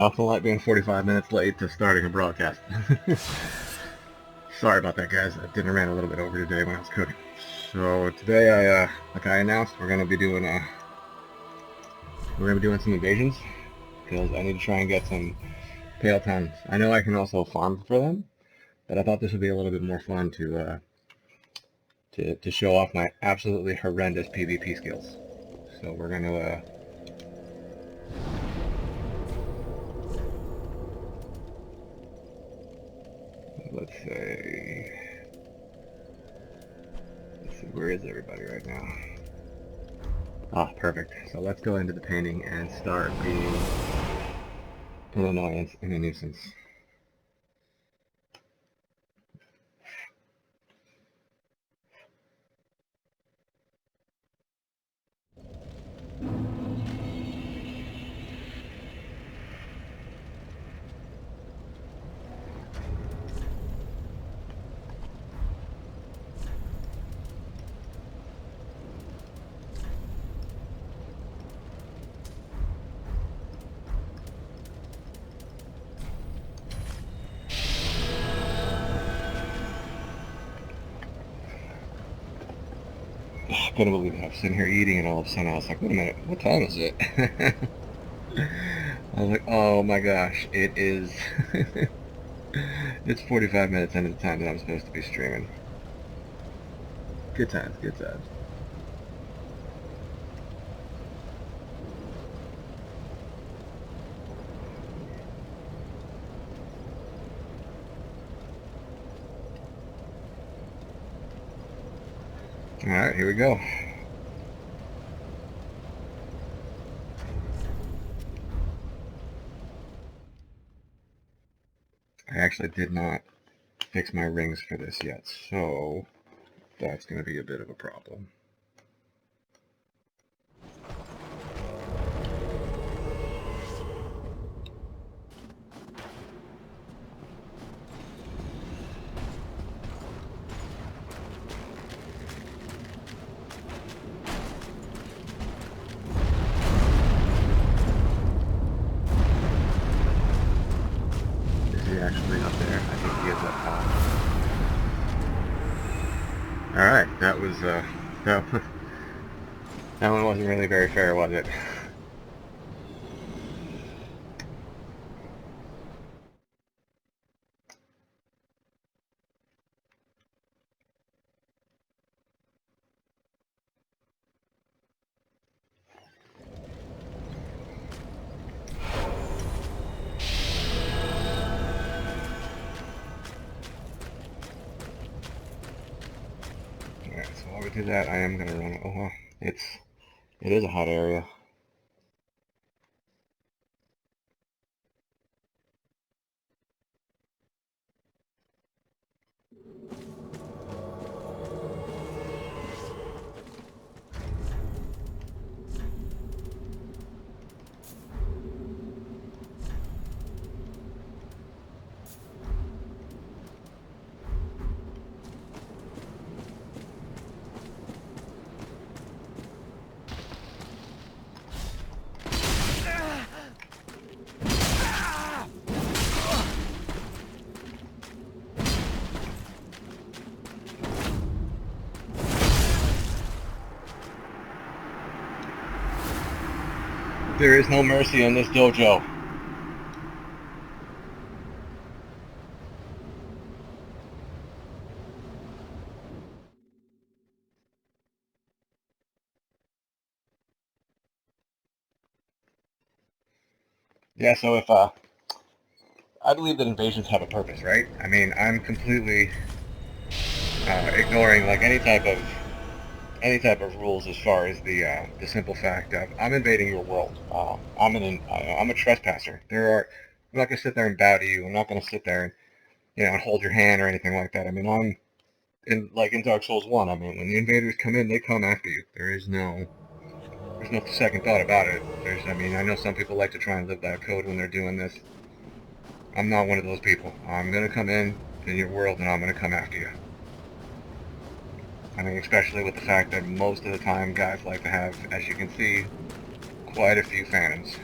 Awful like being 45 minutes late to starting a broadcast. Sorry about that, guys. Dinner ran a little bit over today when I was cooking. So today, like I announced, we're gonna be doing some invasions because I need to try and get some Pale Towns. I know I can also farm for them, but I thought this would be a little bit more fun to show off my absolutely horrendous PvP skills. So we're gonna let's say. Let's see, where is everybody right now? Ah, perfect. So let's go into the painting and start being an annoyance and a nuisance. I couldn't believe it. I was sitting here eating and all of a sudden I was like, wait a minute, what time is it? I was like, oh my gosh, it is... it's 45 minutes into the time that I'm supposed to be streaming. Good times, good times. Alright, here we go. I actually did not fix my rings for this yet, so that's going to be a bit of a problem. Actually up there. I think he is up top. Alright, that was, that one wasn't really very fair, was it? Alright, so while we do that, I am going to run, oh well, it is a hot area. There is no mercy in this dojo. Yeah, so if, I believe that invasions have a purpose, right? I mean, I'm completely ignoring, like, any type of rules as far as the simple fact of I'm invading your world. I'm a trespasser. I'm not gonna sit there and bow to you. I'm not gonna sit there and and hold your hand or anything like that. I mean, I'm in Dark Souls 1. I mean, when the invaders come in, they come after you. There's no second thought about it. I mean, I know some people like to try and live by a code when they're doing this. I'm not one of those people. I'm gonna come in your world and I'm gonna come after you. I mean, especially with the fact that most of the time guys like to have, as you can see, quite a few phantoms.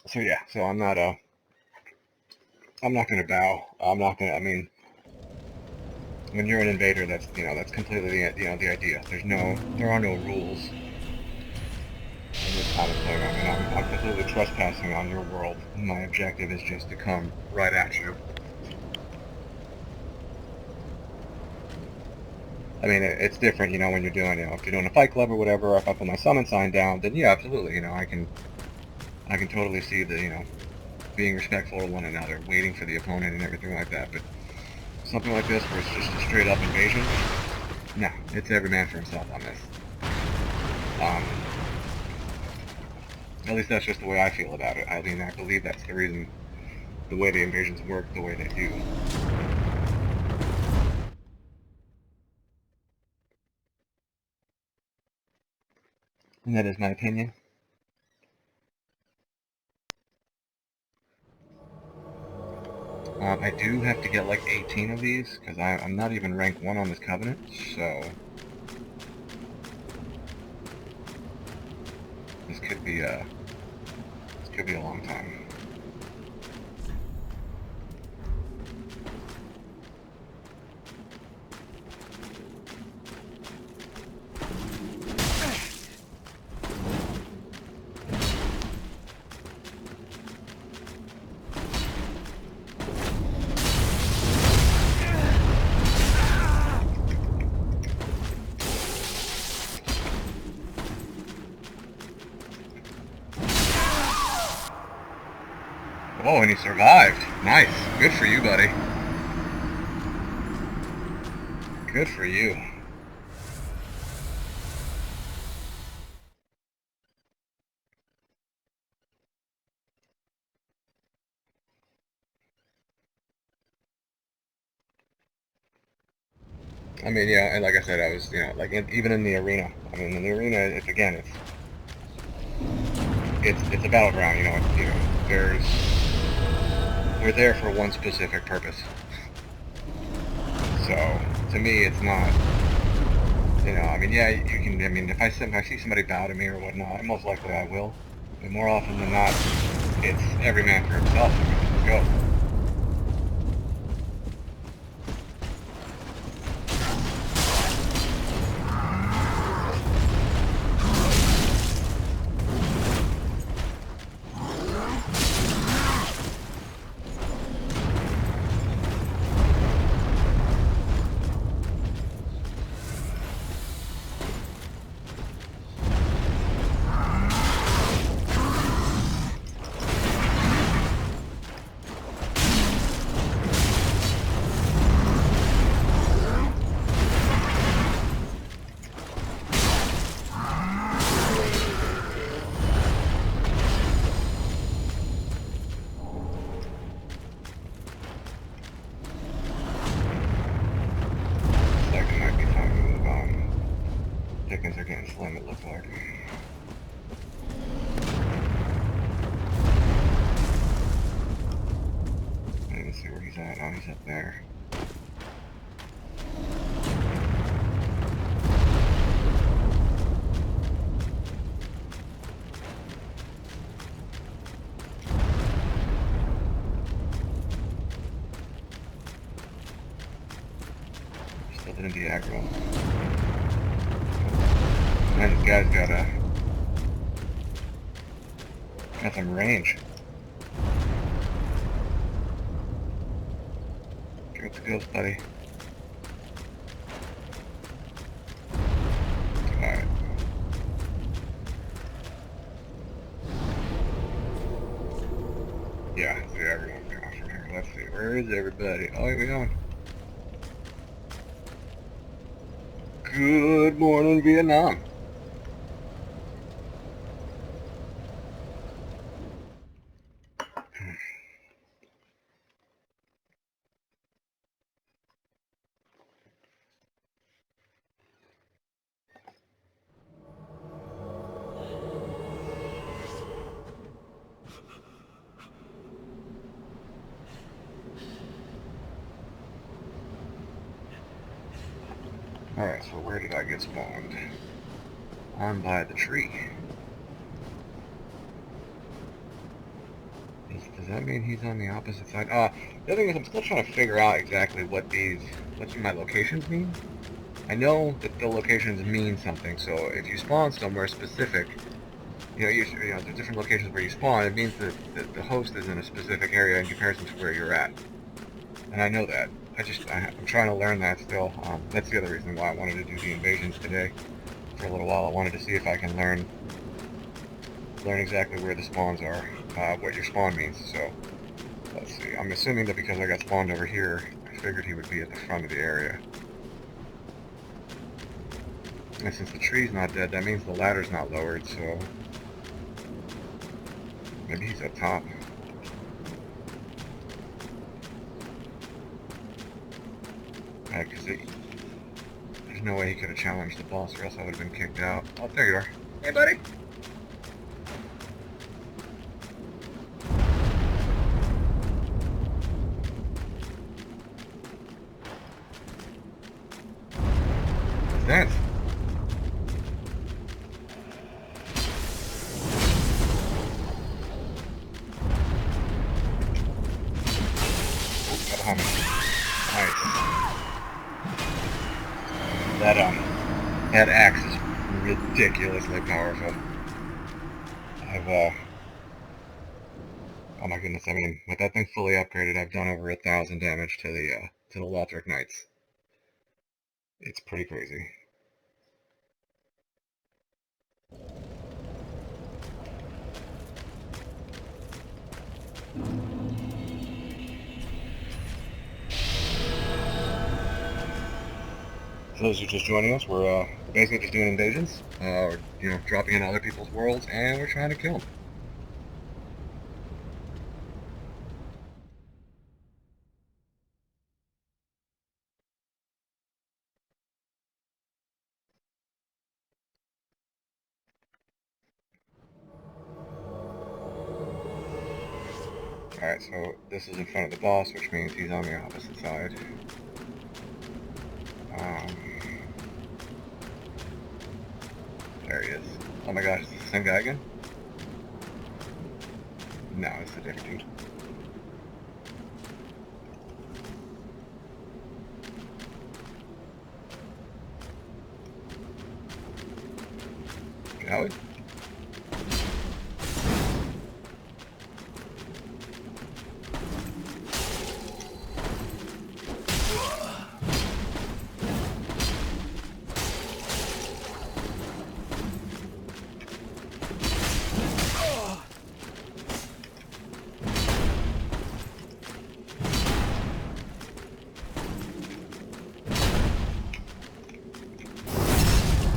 So yeah, so I'm not going to bow. I'm not going to. I mean, when you're an invader, that's completely the idea. There are no rules in this kind of thing. I mean, I'm completely trespassing on your world. My objective is just to come right at you. I mean, it's different, when you're doing, if you're doing a Fight Club or whatever. If I put my summon sign down, then yeah, absolutely, I can totally see the, being respectful to one another, waiting for the opponent and everything like that. But something like this, where it's just a straight up invasion, no, it's every man for himself on this. At least that's just the way I feel about it. I mean, I believe that's the reason, the way the invasions work the way they do. And that is my opinion. I do have to get like 18 of these, because I'm not even rank 1 on this covenant, so this could be a long time. Oh, and he survived. Nice. Good for you, buddy. Good for you. I mean, yeah, and like I said, I was, even in the arena. I mean, in the arena, it's a battleground. We're there for one specific purpose. So to me, it's not. I mean, yeah, you can. I mean, if I see somebody bow to me or whatnot, most likely I will. But more often than not, it's every man for himself. I mean, let's go. Dickens are getting slim, it looks like. Let's see where he's at. Oh, he's up there. Still didn't be aggro. Man, this guy's got some range. Good skills, buddy. Alright. Yeah, see everyone's coming from here. Let's see, where is everybody? Oh, here we go. Good morning, Vietnam. Alright, so where did I get spawned? I'm by the tree. that mean he's on the opposite side? The other thing is I'm still trying to figure out exactly what my locations mean. I know that the locations mean something, so if you spawn somewhere specific, there's different locations where you spawn, it means that the host is in a specific area in comparison to where you're at. And I know that. I'm trying to learn that still. That's the other reason why I wanted to do the invasions today for a little while. I wanted to see if I can learn exactly where the spawns are, what your spawn means. So, let's see. I'm assuming that because I got spawned over here, I figured he would be at the front of the area. And since the tree's not dead, that means the ladder's not lowered, so maybe he's up top. Because there's no way he could have challenged the boss, or else I would have been kicked out. Oh, there you are. Hey, buddy! What's that? Oh, got behind me. Nice. That axe is ridiculously powerful. Oh my goodness, I mean, with that thing fully upgraded, I've done over 1,000 damage to the Lothric Knights. It's pretty crazy. For those who are just joining us, we're basically just doing invasions, or dropping in other people's worlds, and we're trying to kill them. Alright, so this is in front of the boss, which means he's on the opposite side. There he is. Oh my gosh, is this the same guy again? No, it's a different dude. Shall we?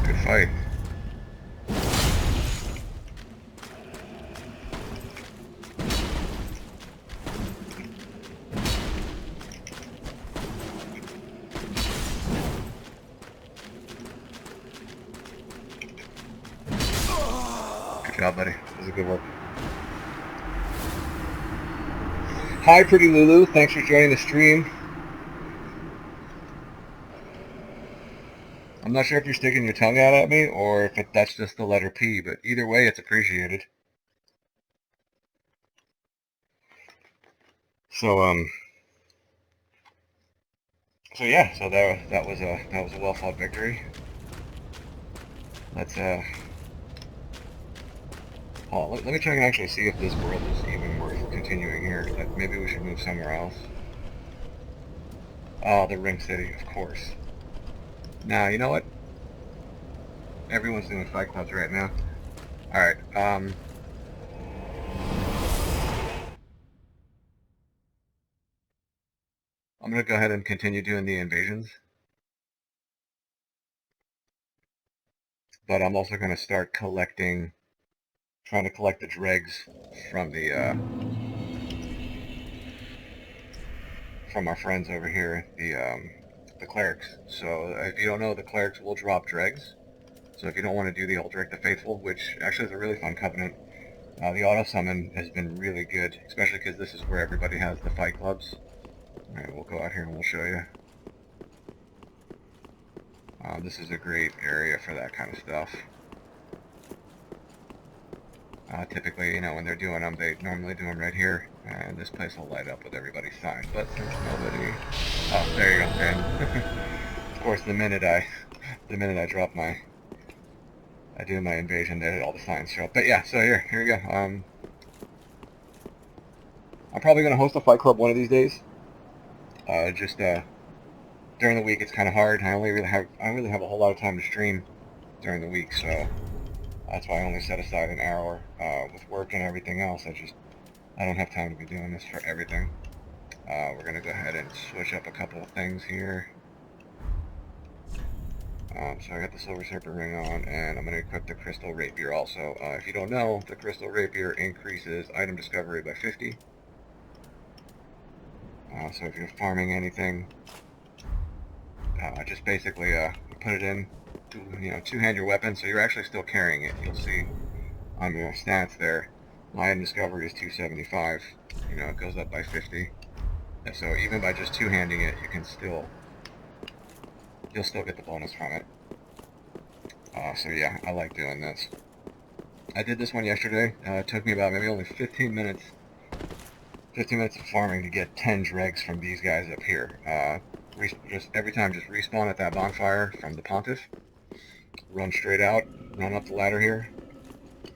Good fight. Good job, buddy. That was a good work. Hi, Pretty Lulu. Thanks for joining the stream. I'm not sure if you're sticking your tongue out at me or if that's just the letter P, but either way, it's appreciated. So yeah, so that was a well fought victory. Let's let me try and actually see if this world is even worth continuing here. Maybe we should move somewhere else. Oh, the Ring City, of course. Now, you know what? Everyone's doing fight clubs right now. Alright, I'm gonna go ahead and continue doing the invasions. But I'm also gonna start trying to collect the dregs from from our friends over here, the clerics. So if you don't know, the clerics will drop dregs. So if you don't want to do the Aldrich the Faithful, which actually is a really fun covenant, the auto summon has been really good, especially because this is where everybody has the fight clubs. Alright, we'll go out here and we'll show you. This is a great area for that kind of stuff. Typically, when they're doing them, they normally do them right here. and this place will light up with everybody's signs. But since nobody, oh, there you go. And of course, the minute I drop my, I do my invasion, there all the signs show up. But yeah, so here you go. I'm probably gonna host a fight club one of these days. Just during the week, it's kind of hard. I don't really have a whole lot of time to stream during the week, so that's why I only set aside an hour. With work and everything else, I don't have time to be doing this for everything. We're gonna go ahead and switch up a couple of things here. So I got the Silver Serpent Ring on, and I'm gonna equip the Crystal Rapier also. If you don't know, the Crystal Rapier increases item discovery by 50. So if you're farming anything, just basically put it in, two-hand your weapon, so you're actually still carrying it. You'll see on your stats there, my item discovery is 275. It goes up by 50. And so even by just two-handing it, you'll still get the bonus from it. So yeah, I like doing this. I did this one yesterday. It took me about maybe only 15 minutes. 15 minutes of farming to get 10 dregs from these guys up here. Just every time, just respawn at that bonfire from the Pontiff. Run straight out, run up the ladder here,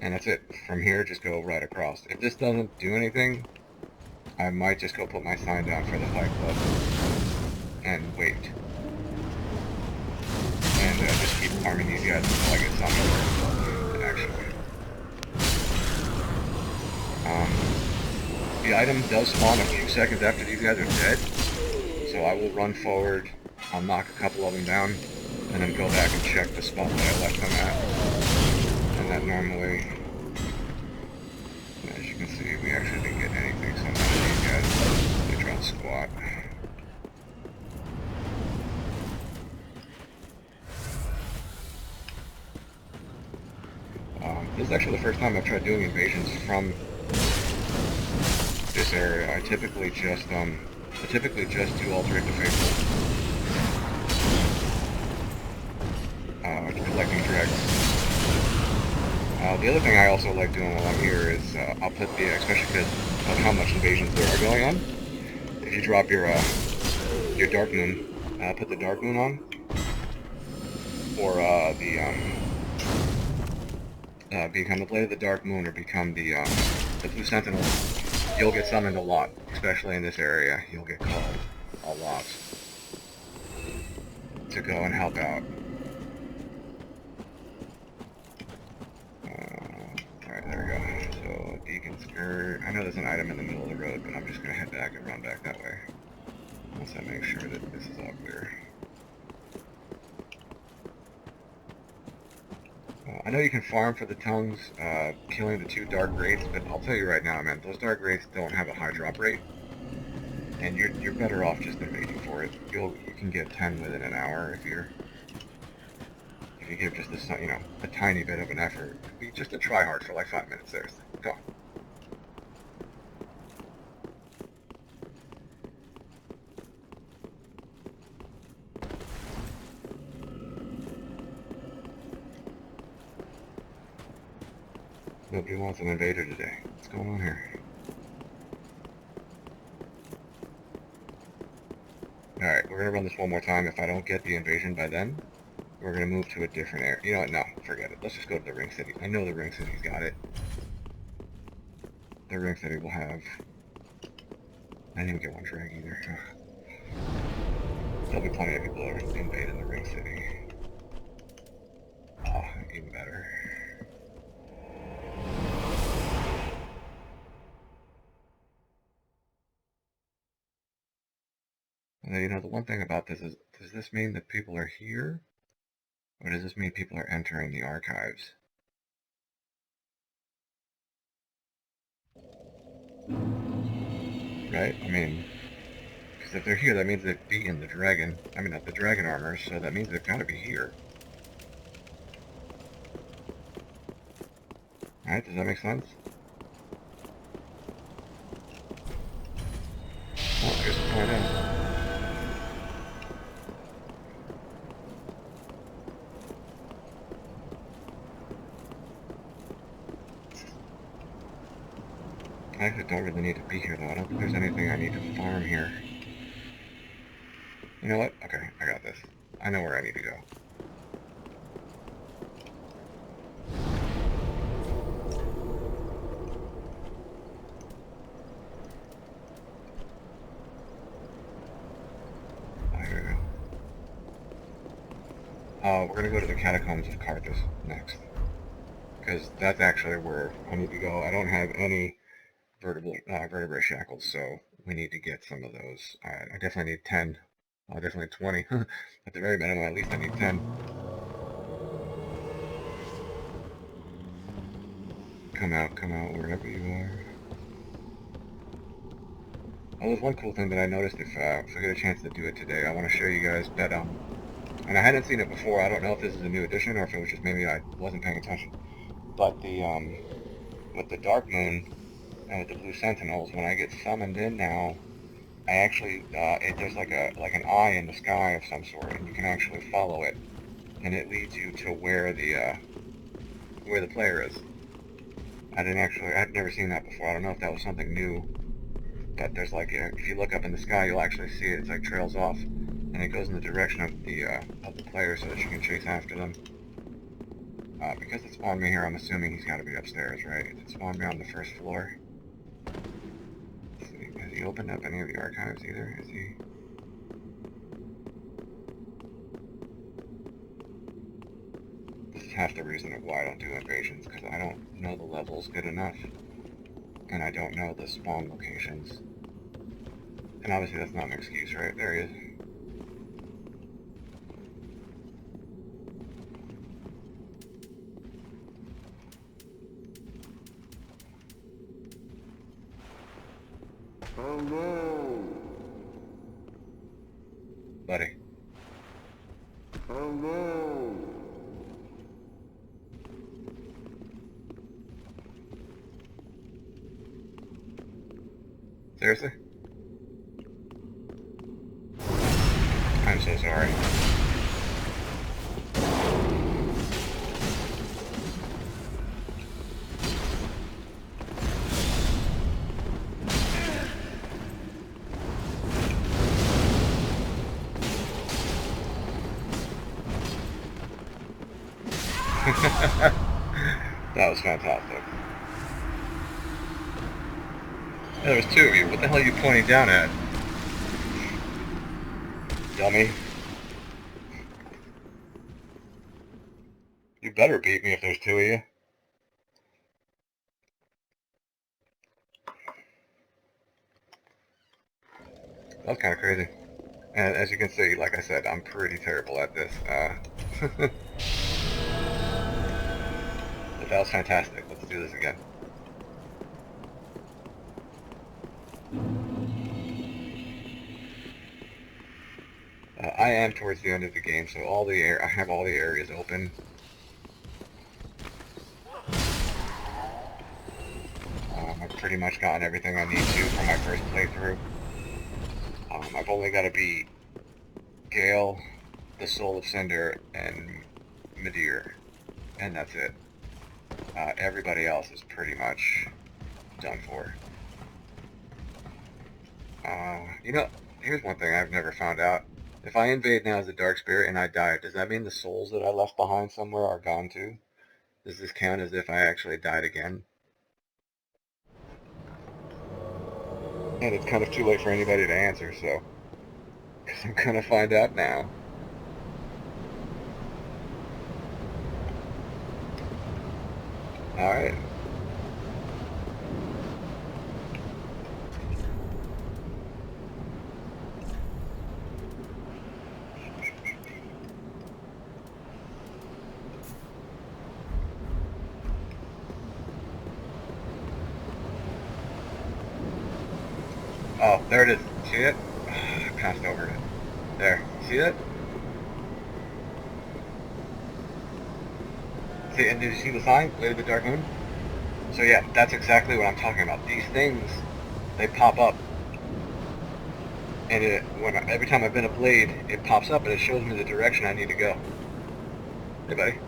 and that's it. From here, just go right across. If this doesn't do anything, I might just go put my sign down for the fight club and wait. And just keep farming these guys until I get something, actually. The item does spawn a few seconds after these guys are dead, so I will run forward, I'll knock a couple of them down, and then go back and check the spot that I left them at. And that normally, as you can see, we actually didn't get anything, so none of these guys, they dropped squat. This is actually the first time I've tried doing invasions from this area. I typically just do Alternate to Faithful. Collecting dregs. The other thing I also like doing while I'm here is I'll put especially because of how much invasions there are going on. If you drop your Dark Moon, put the Dark Moon on, or become the Blade of the Dark Moon, or become the Blue Sentinel, you'll get summoned a lot, especially in this area. You'll get called a lot to go and help out. Alright, there we go. So, Deacon Skirt. I know there's an item in the middle of the road, but I'm just going to head back and run back that way. Once I make sure that this is all clear. I know you can farm for the tongues, killing the 2 dark wraiths, but I'll tell you right now, man, those dark wraiths don't have a high drop rate, and you're better off just invading for it. You can get 10 within an hour if you give just a tiny bit of an effort. Be just a try hard for like 5 minutes there. Go on. Nobody wants an invader today. What's going on here? Alright, we're going to run this one more time. If I don't get the invasion by then, we're going to move to a different area. You know what? No, forget it. Let's just go to the Ring City. I know the Ring City's got it. The Ring City will have... I didn't even get one drag either. There'll be plenty of people that are invading the Ring City. Oh, even better. And the one thing about this is, does this mean that people are here? Or does this mean people are entering the archives? Right? I mean, because if they're here, that means they've beaten the dragon. I mean, not the dragon armor, so that means they've got to be here. Alright, does that make sense? Well, I guess we'll find out. I actually don't really need to be here, though. I don't think there's anything I need to farm here. You know what? Okay, I got this. I know where I need to go. Oh, here we go. We're gonna go to the Catacombs of Carthus next. Because that's actually where I need to go. I don't have any vertebrae shackles, so we need to get some of those. I definitely need 10. Definitely 20. At the very minimum, at least I need 10. Come out, wherever you are. Oh, there's one cool thing that I noticed if I get a chance to do it today. I want to show you guys that, and I hadn't seen it before. I don't know if this is a new addition or if it was just maybe I wasn't paying attention. But with the Dark Moon and with the Blue Sentinels, when I get summoned in now, I actually, there's like an eye in the sky of some sort, and you can actually follow it, and it leads you to where the player is. I'd never seen that before. I don't know if that was something new, but there's like, if you look up in the sky, you'll actually see it. It's like trails off, and it goes in the direction of the player so that you can chase after them. Because it spawned me here, I'm assuming he's got to be upstairs, right? It spawned me on the first floor. Let's see, has he opened up any of the archives either? Is he? This is half the reason of why I don't do invasions, because I don't know the levels good enough, and I don't know the spawn locations. And obviously that's not an excuse, right? There he is. Hello. Buddy. Hello. Seriously? I'm so sorry. That was fantastic. There was two of you. What the hell are you pointing down at? Dummy. You better beat me if there's two of you. That was kind of crazy. And as you can see, like I said, I'm pretty terrible at this. But that was fantastic. Let's do this again. I am towards the end of the game, so I have all the areas open. I've pretty much gotten everything I need to for my first playthrough. I've only got to beat Gale, the Soul of Cinder, and Midir, and that's it. Everybody else is pretty much done for. You know, here's one thing I've never found out. If I invade now as a Dark Spirit and I die, does that mean the souls that I left behind somewhere are gone too? Does this count as if I actually died again? And it's kind of too late for anybody to answer, so... Because I'm gonna find out now. Alright. Oh, there it is. See it? I passed over it. There. See it? See, and did you see the sign? Way to the Dark Moon? So yeah, that's exactly what I'm talking about. These things, they pop up. And every time I bend a blade, it pops up and it shows me the direction I need to go. Hey, buddy.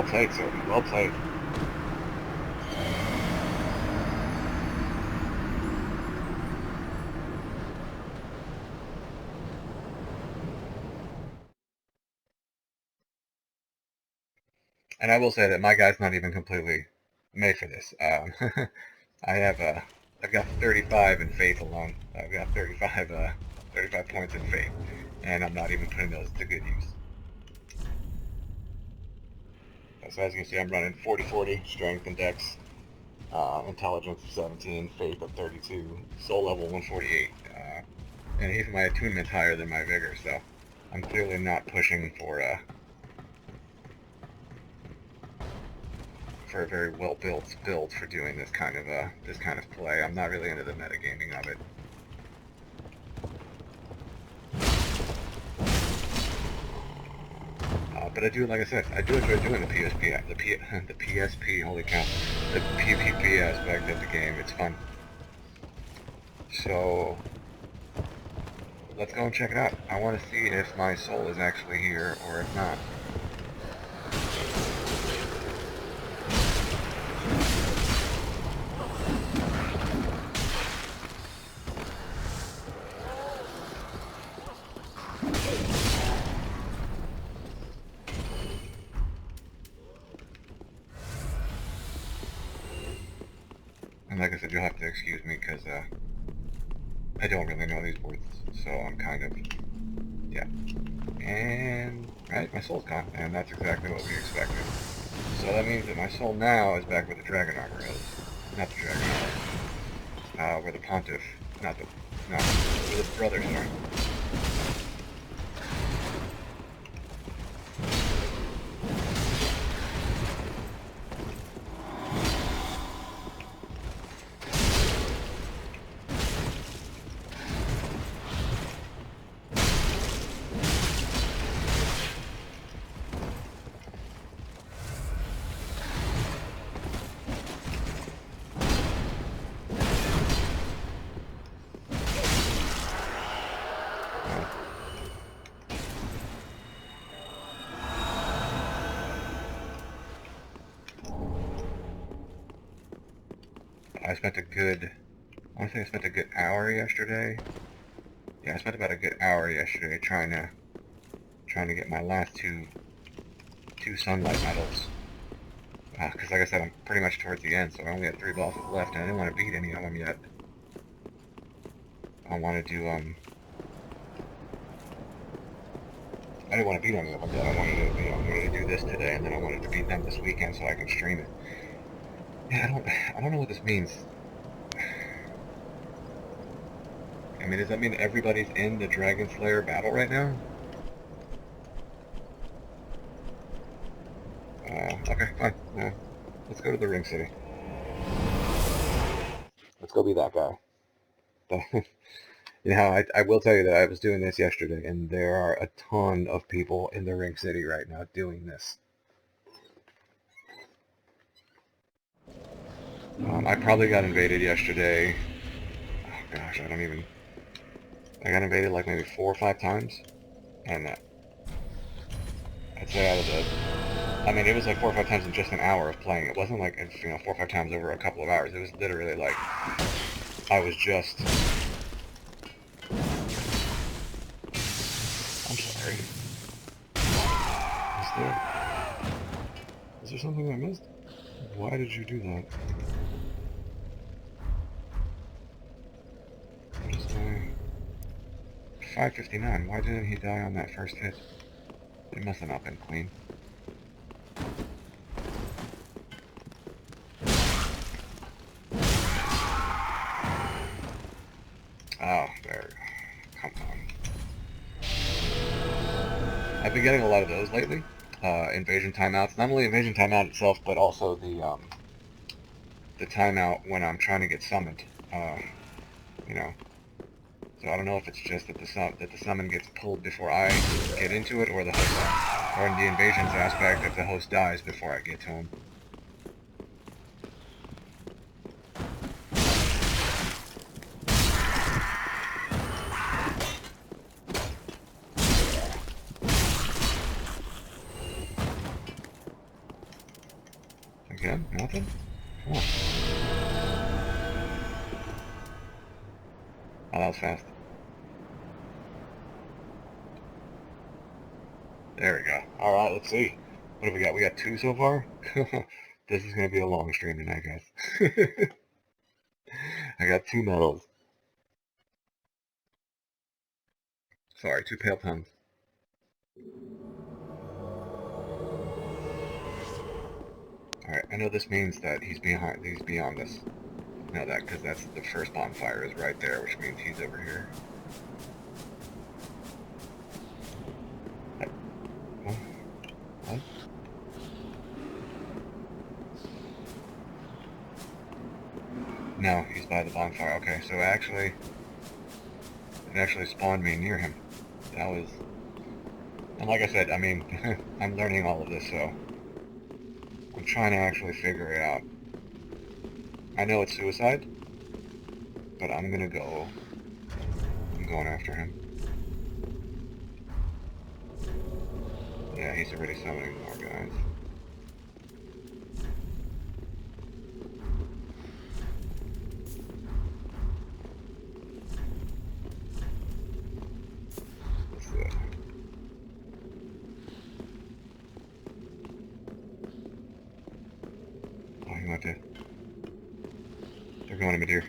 played, sir. Well played. And I will say that my guy's not even completely made for this. I've got 35 in faith alone. I've got 35 points in faith, and I'm not even putting those to good use. So as you can see, I'm running 40-40, strength and dex, intelligence of 17, faith of 32, soul level 148, and even my attunement's higher than my vigor, so I'm clearly not pushing for a very well built build for doing this kind of play. I'm not really into the metagaming of it. But I do, like I said, I do enjoy doing the PSP, holy cow, the PvP aspect of the game. It's fun. So, let's go and check it out. I want to see if my soul is actually here, or if not. And like I said, you'll have to excuse me, because, I don't really know these words, so I'm kind of, yeah. And, right, my soul's gone, and that's exactly what we expected. So that means that my soul now is back where the dragon armor is. Not the dragon armor. Where the pontiff, where the brothers are. I spent a good, I want to say I spent a good hour yesterday. Yeah, I spent about a good hour yesterday trying to get my last two sunlight medals. Because like I said, I'm pretty much towards the end, so I only had 3 bosses left, and I didn't want to beat any of them yet. I wanted to, I didn't want to beat any of them yet. I wanted to do this today, and then I wanted to beat them this weekend so I can stream it. Yeah, I don't know what this means. I mean, does that mean everybody's in the Dragon Slayer battle right now? Okay, fine. Let's go to the Ring City. Let's go be that guy. You know, I will tell you that I was doing this yesterday, and there are a ton of people in the Ring City right now doing this. I probably got invaded yesterday. Oh gosh, I got invaded like maybe 4 or 5 times, and I'd say out of the, I mean, it was like 4 or 5 times in just an hour of playing. It wasn't like, 4 or 5 times over a couple of hours. It was literally like, I was just, I'm sorry. Is there something I missed? Why did you do that? What is my 559? Why didn't he die on that first hit? It must have not been clean. Oh, there. Come on. I've been getting a lot of those lately. Invasion timeouts. Not only invasion timeout itself, but also the timeout when I'm trying to get summoned. You know. So I don't know if it's just that the summon gets pulled before I get into it, or the host, or in the invasions aspect, that the host dies before I get to him. Yeah, nothing? Come on. Oh, that was fast. There we go. Alright, let's see. What have we got? We got 2 so far? This is going to be a long stream tonight, guys. I got 2 medals. Sorry, 2 pale tongues. Alright, I know this means that he's beyond us. I know that because that's the first bonfire is right there, which means he's over here. What? No, he's by the bonfire. Okay, so it actually spawned me near him. That was... And like I said, I mean, I'm learning all of this, so... I'm trying to actually figure it out. I know it's suicide, but I'm gonna go... I'm going after him. Yeah, he's already summoning more guys. Let's do it. Oh, he went to... They're going to Midir.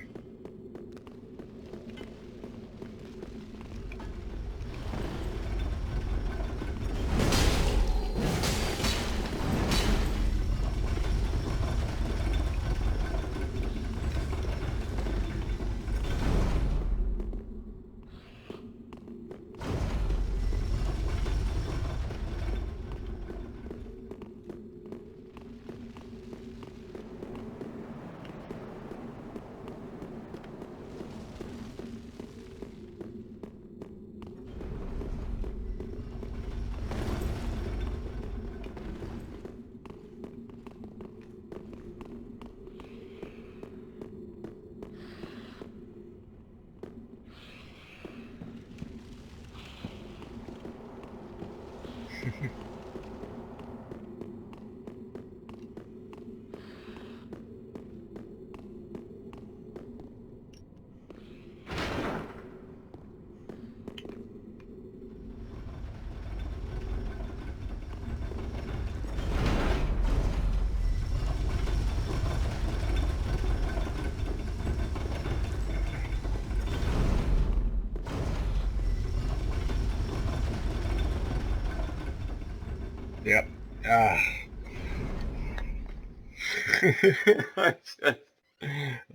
Yep. Ah.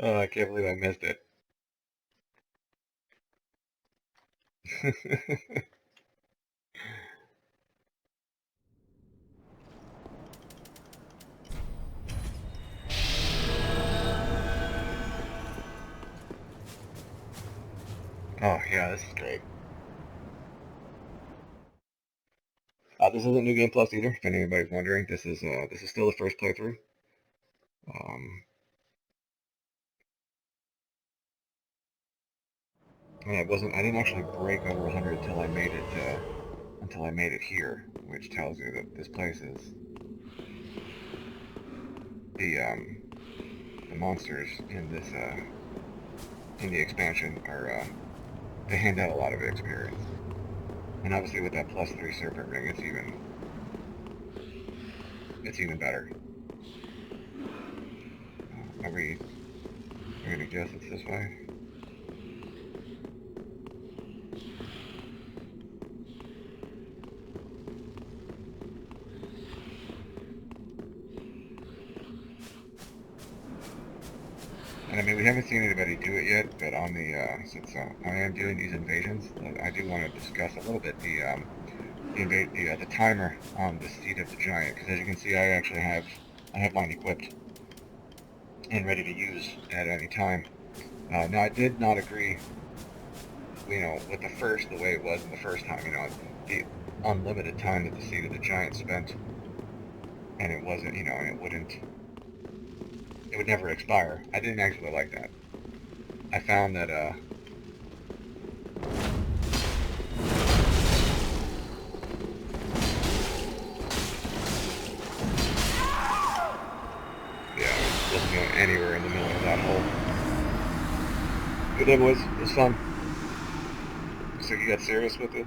Oh, I can't believe I missed it. Oh, yeah, this is great. This isn't New Game Plus either, if anybody's wondering. This is still the first playthrough. And I didn't actually break over 100 until I made it here, which tells you that this place is the monsters in this in the expansion are they hand out a lot of experience, and obviously with that +3 serpent ring, it's even better. Are we gonna guess it's this way? And I mean, we haven't seen anybody do it yet, but on the since I am doing these invasions, I do want to discuss a little bit the timer on the Seed of the Giant, because as you can see, I have mine equipped and ready to use at any time. Now, I did not agree, with the way it was in the first time, the unlimited time that the Seed of the Giant spent, and it wasn't, and it would never expire. I didn't actually like that. I found that, anywhere in the middle of that hole. Good day, boys. It was fun. Looks like you got serious with it.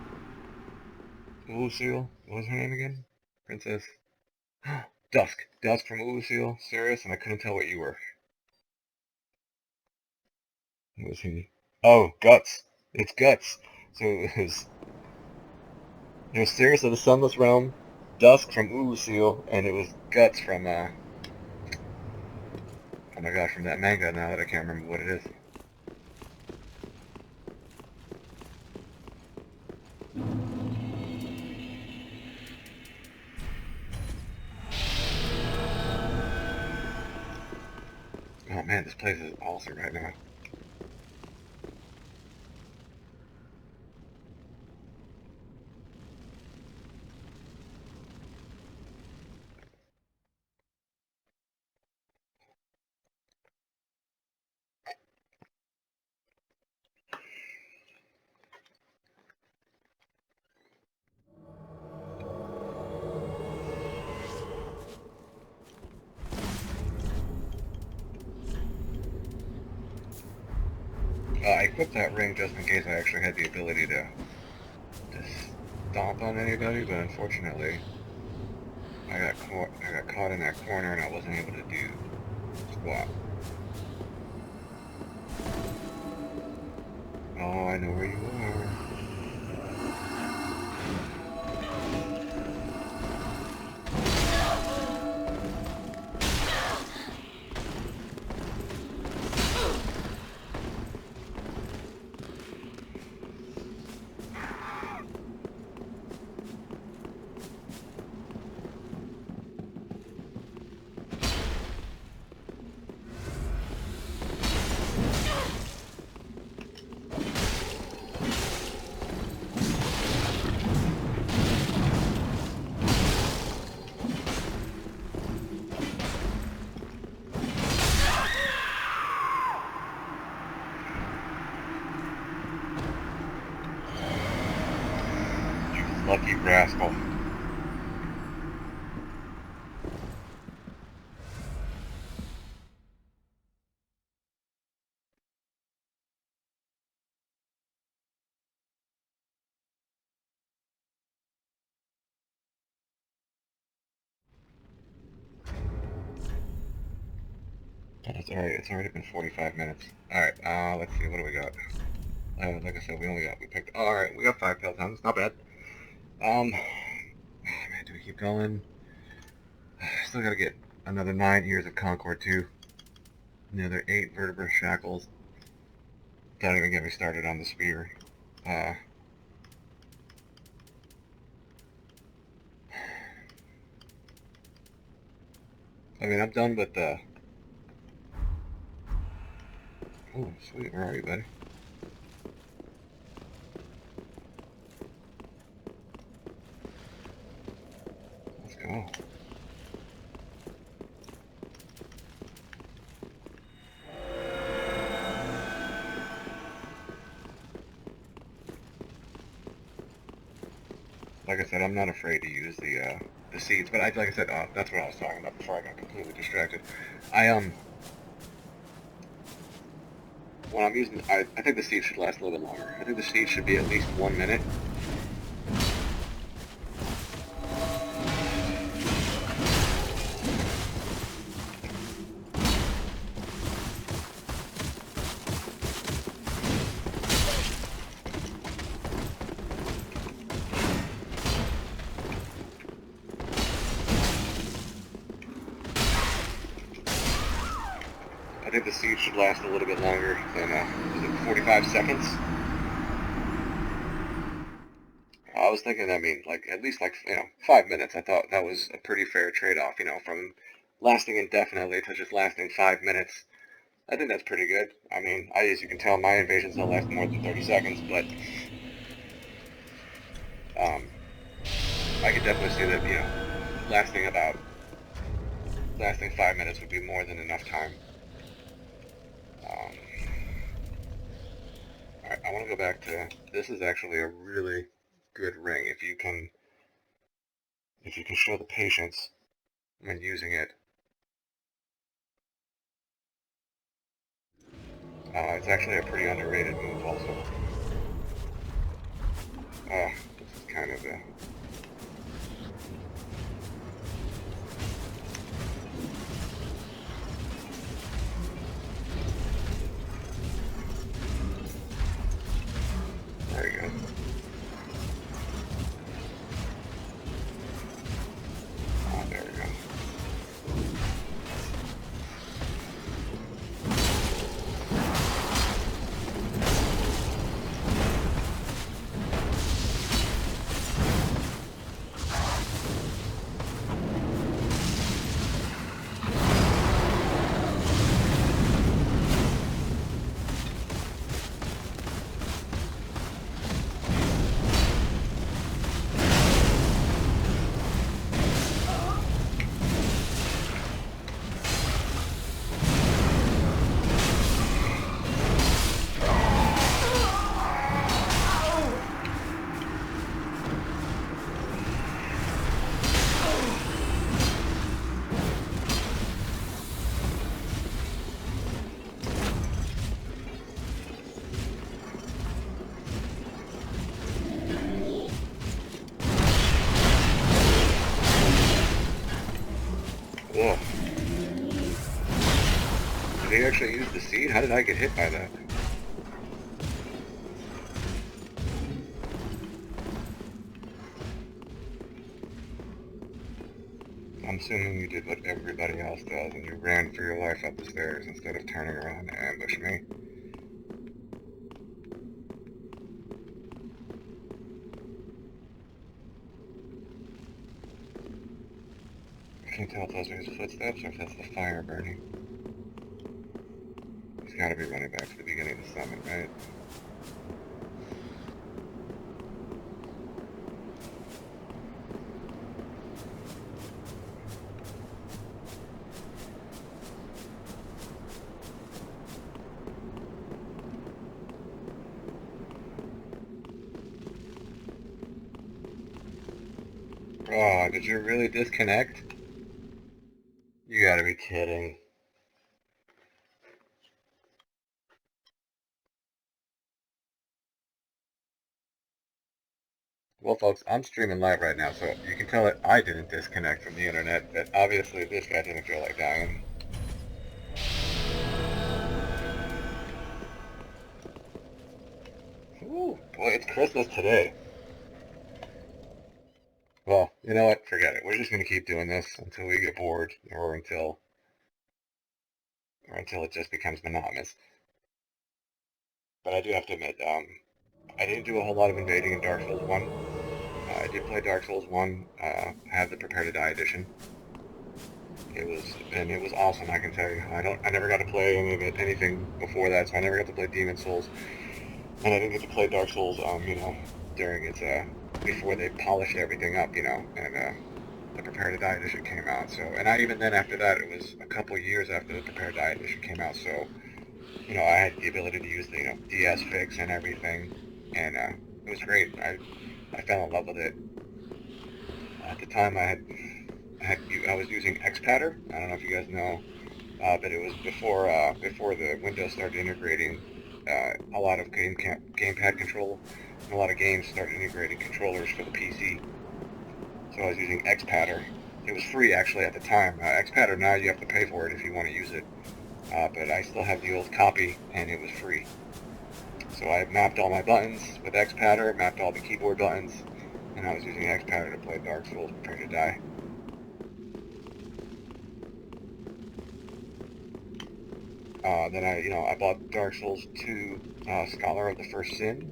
Lucille. What was her name again? Princess. Dusk. Dusk from Lucille. Serious, and I couldn't tell what you were. Who was he? Oh, Guts. It's Guts. So it was Sirius of the Sunless Realm, Dusk from Lucille, and it was Guts from oh my gosh, from that manga now that I can't remember what it is. Oh man, this place is awesome right now. I equipped that ring just in case I actually had the ability to stomp on anybody, but unfortunately, I got caught in that corner and I wasn't able to do squat. Oh, I know where you are. You lucky rascal. That's alright, it's already been 45 minutes. Alright, let's see, what do we got? Like I said, we picked, alright, we got 5 Pelotons, not bad. Oh man, do we keep going? Still gotta get another 9 years of Concord 2. Another 8 vertebra shackles. Don't even get me started on the spear. I mean, I'm done with the... Oh, sweet, where are you, buddy? Let's go. Like I said, I'm not afraid to use the seeds, but like I said, that's what I was talking about before I got completely distracted. When I'm using, I think the seeds should last a little bit longer. I think the seeds should be at least 1 minute. I think the siege should last a little bit longer than, was it 45 seconds? I was thinking, I mean, like, at least, like, 5 minutes. I thought that was a pretty fair trade-off, from lasting indefinitely to just lasting 5 minutes. I think that's pretty good. I mean, as you can tell, my invasions don't last more than 30 seconds, but, um, I could definitely see that, lasting about, lasting 5 minutes would be more than enough time. Um, Alright, I want to go back to, this is actually a really good ring. If you can show the patience when using it, It's actually a pretty underrated move also. This is kind of the... There you go. Oh, there we go. Whoa. Did he actually use the seed? How did I get hit by that? I'm assuming you did what everybody else does and you ran for your life up the stairs instead of turning around to ambush me. I can't tell if those are his footsteps or if that's the fire burning. He's gotta be running back to the beginning of the summit, right? Oh, did you really disconnect? You gotta be kidding. Well, folks, I'm streaming live right now, so you can tell that I didn't disconnect from the internet, but obviously this guy didn't feel like dying. Ooh, boy, it's Christmas today. Well, you know what? Forget it. We're just gonna keep doing this until we get bored, or until it just becomes monotonous. But I do have to admit, I didn't do a whole lot of invading in Dark Souls 1. I did play Dark Souls 1, had the Prepare to Die edition. It was awesome, I can tell you. I never got to play anything before that, so I never got to play Demon Souls. And I didn't get to play Dark Souls, during its, before they polished everything up, and, the Prepare to Die edition came out, so, and even then after that, it was a couple years after the Prepare to Die edition came out, so, I had the ability to use the, DS fix and everything, and, it was great. I fell in love with it. At the time, I was using Xpatter. I don't know if you guys know, but it was before the Windows started integrating a lot of gamepad control, and a lot of games started integrating controllers for the PC. So I was using Xpatter. It was free actually at the time. Xpatter now you have to pay for it if you want to use it, but I still have the old copy and it was free. So I mapped all my buttons with Xpatter, mapped all the keyboard buttons, and I was using Xpatter to play Dark Souls Prepare to Die. Then I bought Dark Souls 2 Scholar of the First Sin.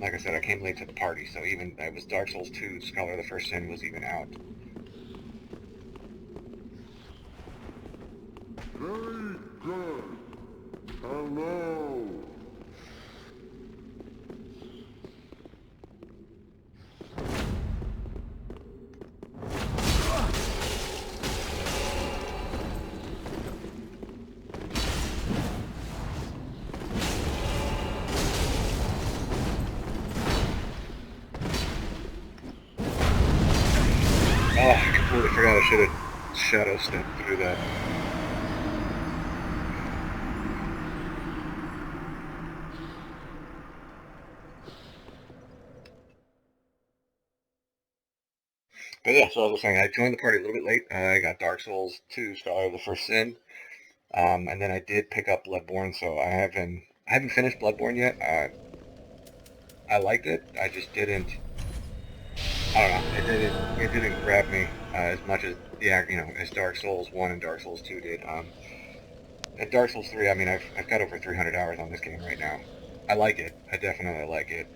Like I said, I came late to the party, so it was Dark Souls 2 Scholar of the First Sin was even out. Very good. Hello. Oh, I completely forgot I should have shadow stepped through that. But yeah, so as I was saying, I joined the party a little bit late. I got Dark Souls 2, Scholar of the First Sin, and then I did pick up Bloodborne. So I haven't finished Bloodborne yet. I liked it. I just didn't. I don't know. It didn't grab me as much as as Dark Souls 1 and Dark Souls 2 did. And Dark Souls 3, I mean, I've got over 300 hours on this game right now. I like it. I definitely like it.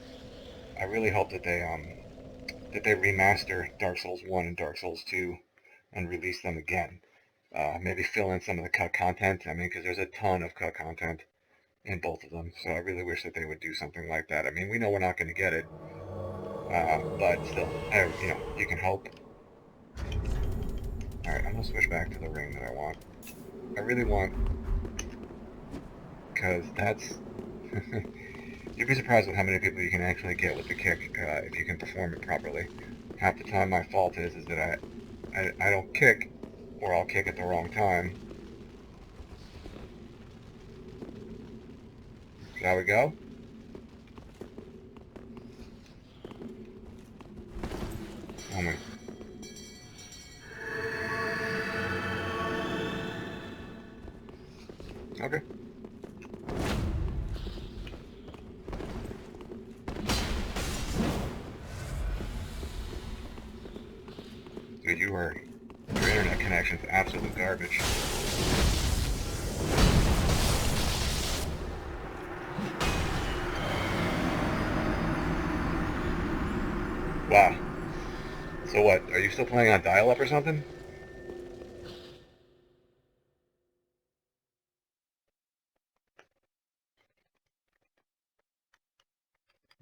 I really hope that they remaster Dark Souls 1 and Dark Souls 2 and release them again. Maybe fill in some of the cut content. I mean, because there's a ton of cut content in both of them. So I really wish that they would do something like that. I mean, we know we're not going to get it, but still, you can hope. All right, I'm gonna switch back to the ring that I want. I really want, because that's. You'd be surprised with how many people you can actually get with the kick if you can perform it properly. Half the time, my fault is that I don't kick, or I'll kick at the wrong time. Shall we go? Oh my. Okay. Dude, your internet connection's absolute garbage. Wow. So what, are you still playing on dial-up or something?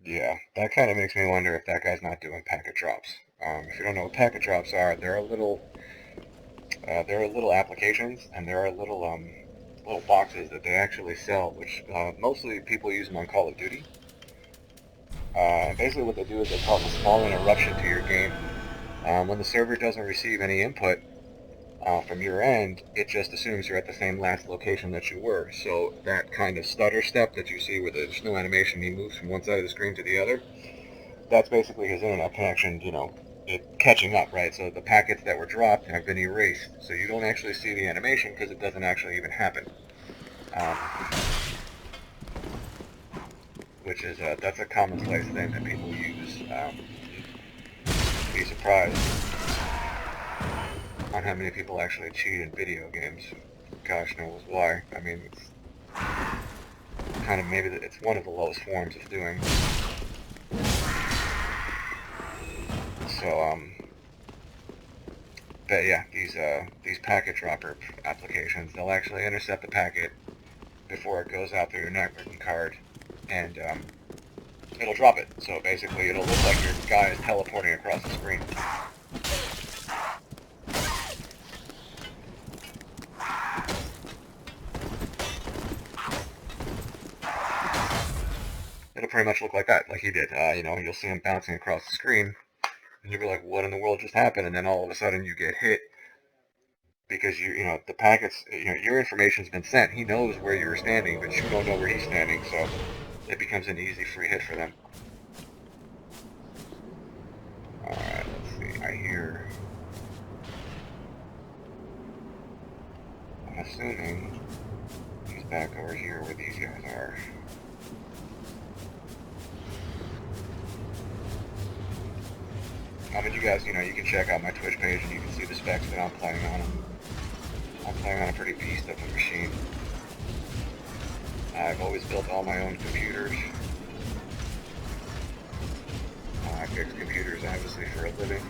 Yeah, that kind of makes me wonder if that guy's not doing packet drops. If you don't know what packet drops are, they're little applications, and there are little boxes that they actually sell, which mostly people use them on Call of Duty. Basically what they do is they cause a small interruption to your game. When the server doesn't receive any input from your end, it just assumes you're at the same last location that you were. So that kind of stutter step that you see where there's no animation, he moves from one side of the screen to the other, that's basically his internet connection, it catching up, right? So the packets that were dropped have been erased. So you don't actually see the animation because it doesn't actually even happen. Which is, that's a commonplace thing that people use. You'd be surprised on how many people actually cheat in video games. Gosh knows why. I mean, it's kind of maybe it's one of the lowest forms of doing. So, but yeah, these packet dropper applications, they'll actually intercept the packet before it goes out through your networking card, and it'll drop it. So basically, it'll look like your guy is teleporting across the screen. It'll pretty much look like that, like he did. You'll see him bouncing across the screen, and you'll be like, what in the world just happened? And then all of a sudden you get hit because the packets, your information's been sent. He knows where you're standing, but you don't know where he's standing, so it becomes an easy free hit for them. Alright, let's see. I'm assuming he's back over here where these guys are. I mean, you guys, you can check out my Twitch page and you can see the specs that I'm playing on. I'm playing on a pretty beast of a machine. I've always built all my own computers. I fix computers, obviously, for a living.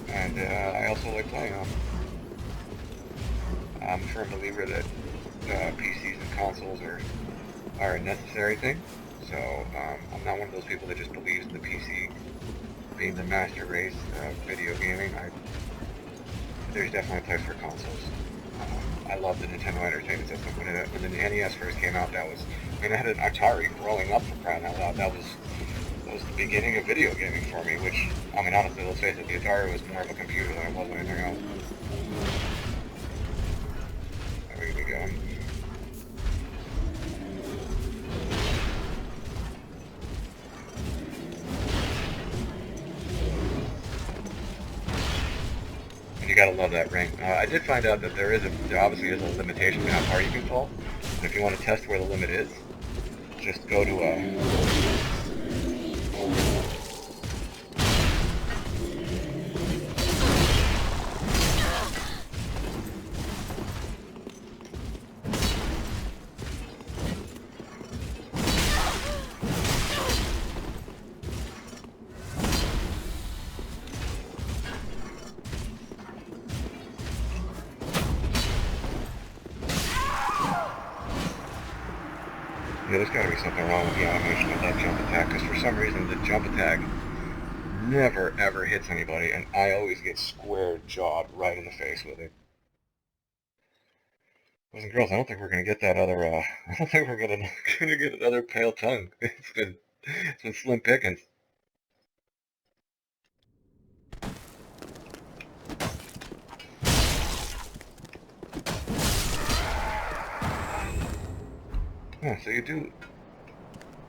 And I also like playing them. I'm a firm believer that PCs and consoles are a necessary thing. So I'm not one of those people that just believes in the PC being the master race of video gaming. There's definitely a place for consoles. I love the Nintendo Entertainment System. When the NES first came out, I had an Atari growing up, for crying out loud. That was the beginning of video gaming for me, which, I mean, honestly, let's face it, the Atari was more of a computer than it was anything else. There we go. gotta love that ring. I did find out that there obviously is a limitation to how far you can fall. And if you want to test where the limit is, just go to yeah, there's got to be something wrong with the animation of that jump attack, because for some reason the jump attack never ever hits anybody, and I always get square jawed right in the face with it. Boys and girls, I don't think we're gonna get that other. I don't think we're gonna get another pale tongue. It's been slim pickings. Yeah, so you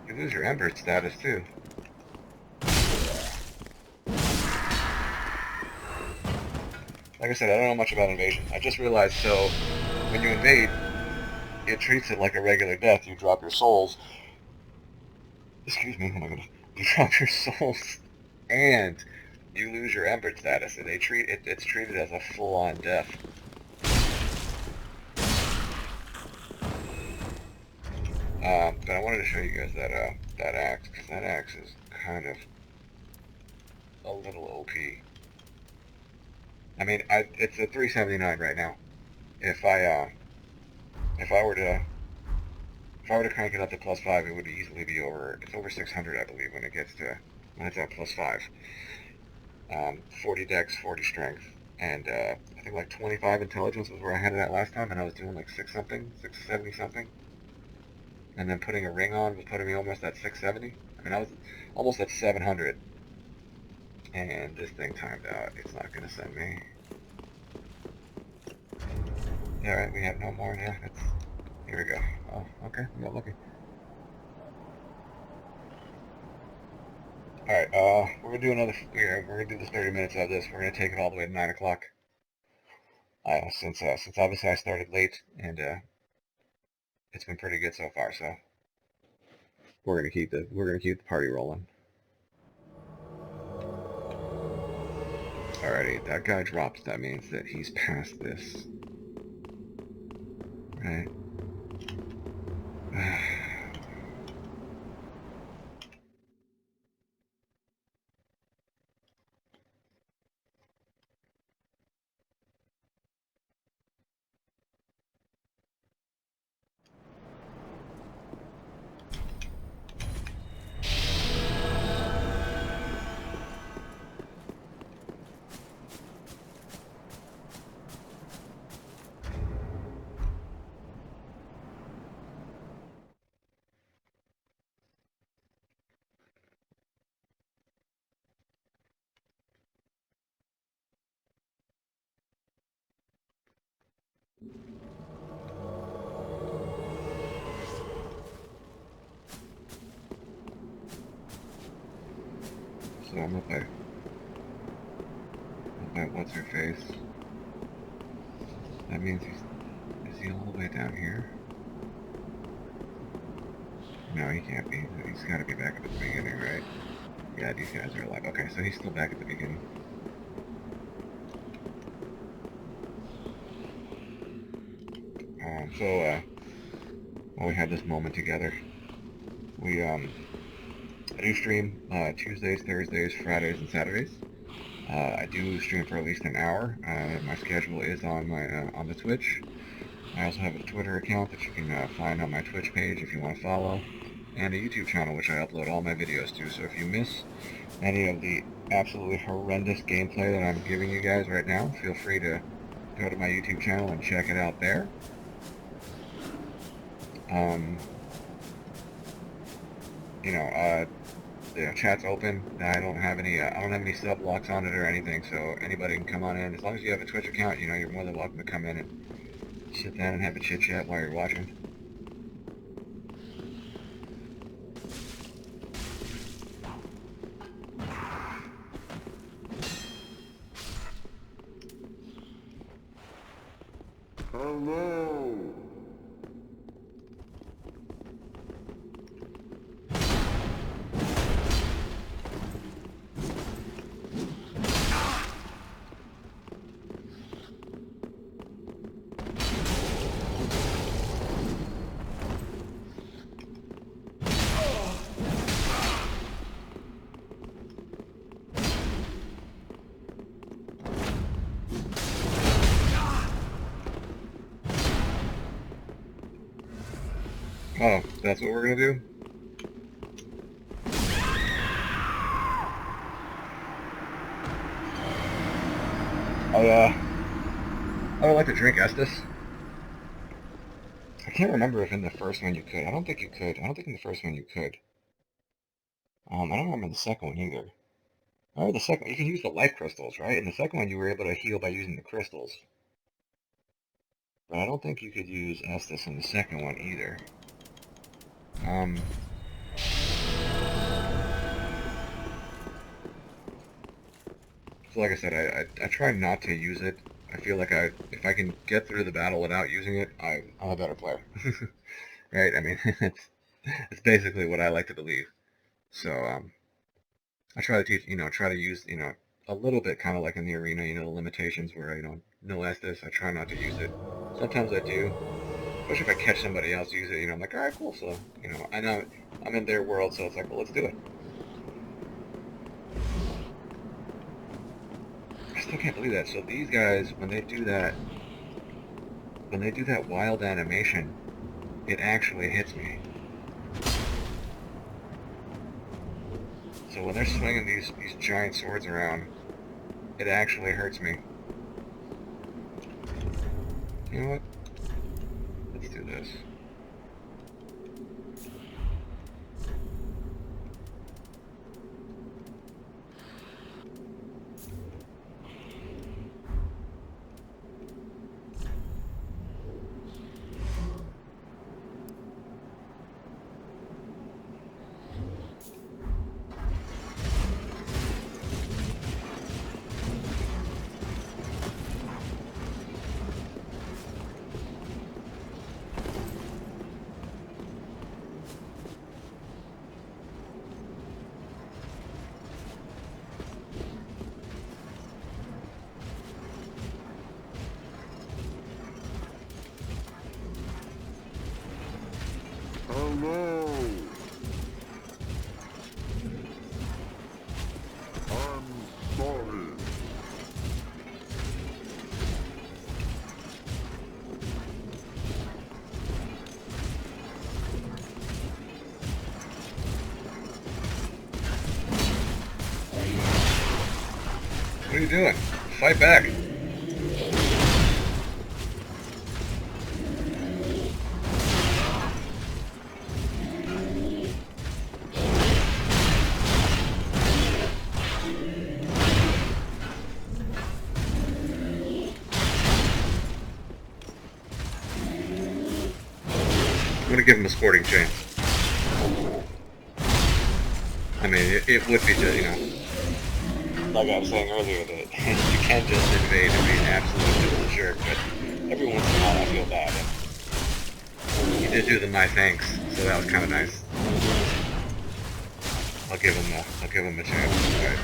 lose your Ember status too. Like I said, I don't know much about invasion. I just realized, so when you invade, it treats it like a regular death. You drop your souls. Excuse me, oh my goodness. You drop your souls, and you lose your Ember status. And it's treated as a full-on death. But I wanted to show you guys that axe, because that axe is kind of a little OP. I mean, it's a 379 right now. If I were to crank it up to +5, it would easily be over. It's over 600, I believe, when it's at +5. 40 dex, 40 strength, and I think like 25 intelligence was where I had it at last time, and I was doing like 670 something. And then putting a ring on was putting me almost at 670. I mean, I was almost at 700. And this thing timed out. It's not going to send me. Yeah, right, we have no more. Yeah, here we go. Oh, okay, we got lucky. Alright, we're going to do we're going to do this 30 minutes of this. We're going to take it all the way to 9 o'clock. Since obviously I started late, and it's been pretty good so far, so we're going to keep the party rolling. Alrighty, that guy drops. That means that he's past this. Right? So I'm up by what's her face. That means is he all the way down here? No, he can't be. He's got to be back at the beginning, right? Yeah, these guys are alive. Okay, so he's still back at the beginning. While we had this moment together, I do stream Tuesdays, Thursdays, Fridays, and Saturdays. I do stream for at least an hour. My schedule is on the Twitch. I also have a Twitter account that you can find on my Twitch page if you want to follow, and a YouTube channel which I upload all my videos to. So if you miss any of the absolutely horrendous gameplay that I'm giving you guys right now, feel free to go to my YouTube channel and check it out there. The chat's open. I don't have any sub blocks on it or anything, so anybody can come on in. As long as you have a Twitch account, you're more than welcome to come in and sit down and have a chit chat while you're watching. Hello. Oh, that's what we're gonna do? I would like to drink Estus. I can't remember if in the first one you could. I don't think you could. I don't think in the first one you could. I don't remember the second one either. I remember the second, you can use the life crystals, right? In the second one you were able to heal by using the crystals. But I don't think you could use Estus in the second one either. So like I said, I try not to use it. I feel like if I can get through the battle without using it, I'm a better player. Right? I mean, it's basically what I like to believe. So, I try to teach, try to use, a little bit kind of like in the arena, the limitations where, no Estus, I try not to use it. Sometimes I do, especially if I catch somebody else use it, I'm like, all right, cool. So, I know I'm in their world, so it's like, well, let's do it. I still can't believe that. So these guys, when they do that wild animation, it actually hits me. So when they're swinging these giant swords around, it actually hurts me. You know what? Let's do this. Hello. I'm sorry. What are you doing? Fight back. I'm gonna give him a sporting chance. I mean, it would be just, like I was saying earlier, that you can just invade and be an absolute total jerk, but every once in a while I feel bad. And he did do the my thanks, so that was kind of nice. I'll give him a chance. All right.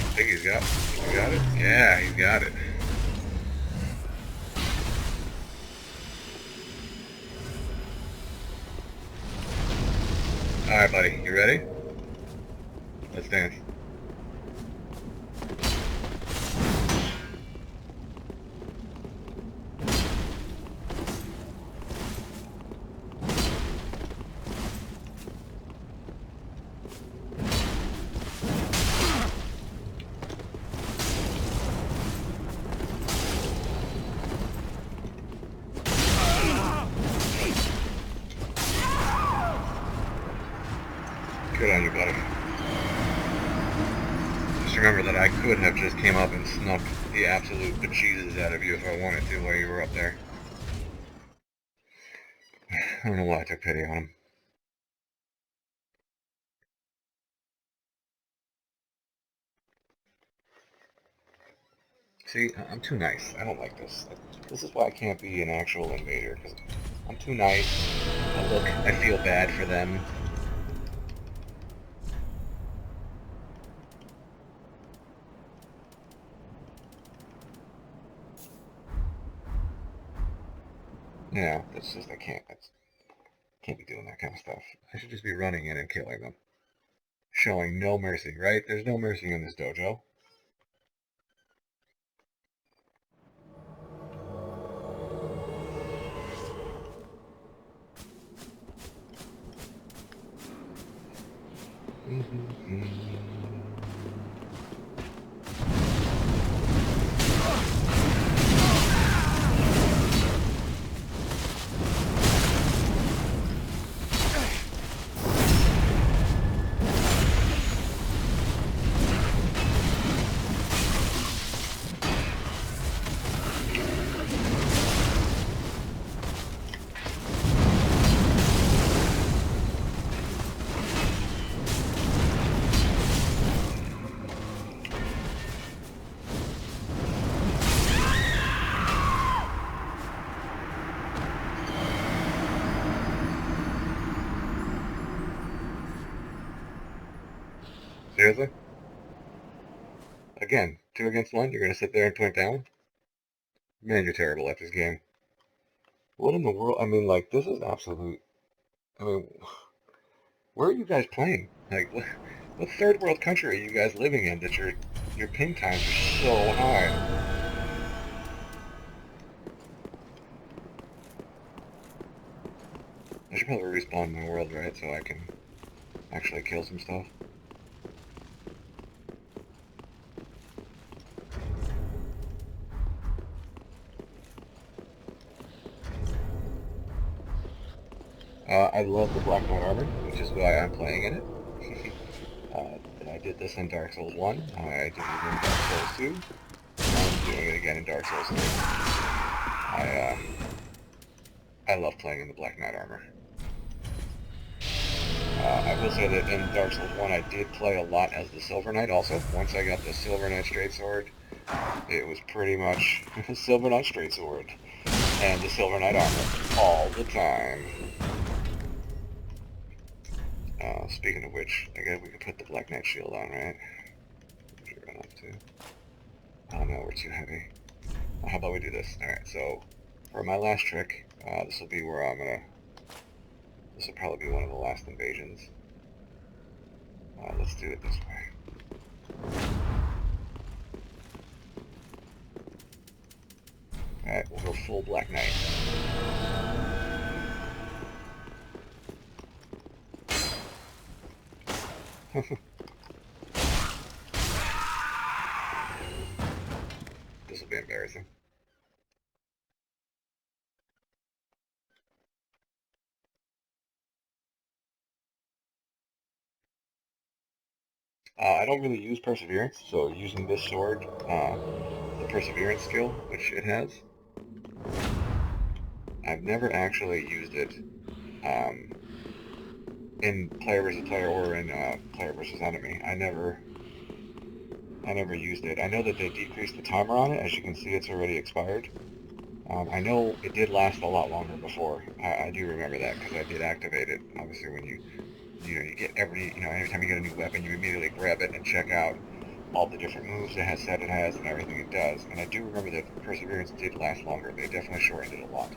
I think he's got it? Yeah, he's got it. Alright, buddy, you ready? Let's dance. Good on you, buddy. Just remember that I could have just came up and snuck the absolute bejesus out of you if I wanted to while you were up there. I don't know why I took pity on him. See, I'm too nice. I don't like this. This is why I can't be an actual invader, because I'm too nice. I feel bad for them. Yeah, that's just, I can't be doing that kind of stuff. I should just be running in and killing them. Showing no mercy, right? There's no mercy in this dojo. Seriously? Again, 2 against 1, you're gonna sit there and point down? Man, you're terrible at this game. What in the world? I mean, like, this is absolute... I mean, where are you guys playing? Like, what third world country are you guys living in that your ping times are so high? I should probably respawn my world, right, so I can actually kill some stuff. I love the Black Knight armor, which is why I'm playing in it. I did this in Dark Souls 1, I did it in Dark Souls 2, I'm doing it again in Dark Souls 3. I love playing in the Black Knight armor. I will say that in Dark Souls 1 I did play a lot as the Silver Knight also. Once I got the Silver Knight Straight Sword, it was pretty much Silver Knight Straight Sword and the Silver Knight armor all the time. Speaking of which, I guess we could put the Black Knight shield on, right? Sure enough too. Oh no, we're too heavy. How about we do this? Alright, so for my last trick, this will be where I'm gonna... This will probably be one of the last invasions. Let's do it this way. Alright, we'll go full Black Knight. This will be embarrassing. I don't really use Perseverance, so using this sword, the Perseverance skill, which it has, I've never actually used it in player versus player or in player versus enemy. I never used it. I know that they decreased the timer on it. As you can see, it's already expired. I know it did last a lot longer before. I do remember that because I did activate it. Obviously, when you get every time you get a new weapon, you immediately grab it and check out all the different moves it has and everything it does. And I do remember that Perseverance did last longer. They definitely shortened it a lot.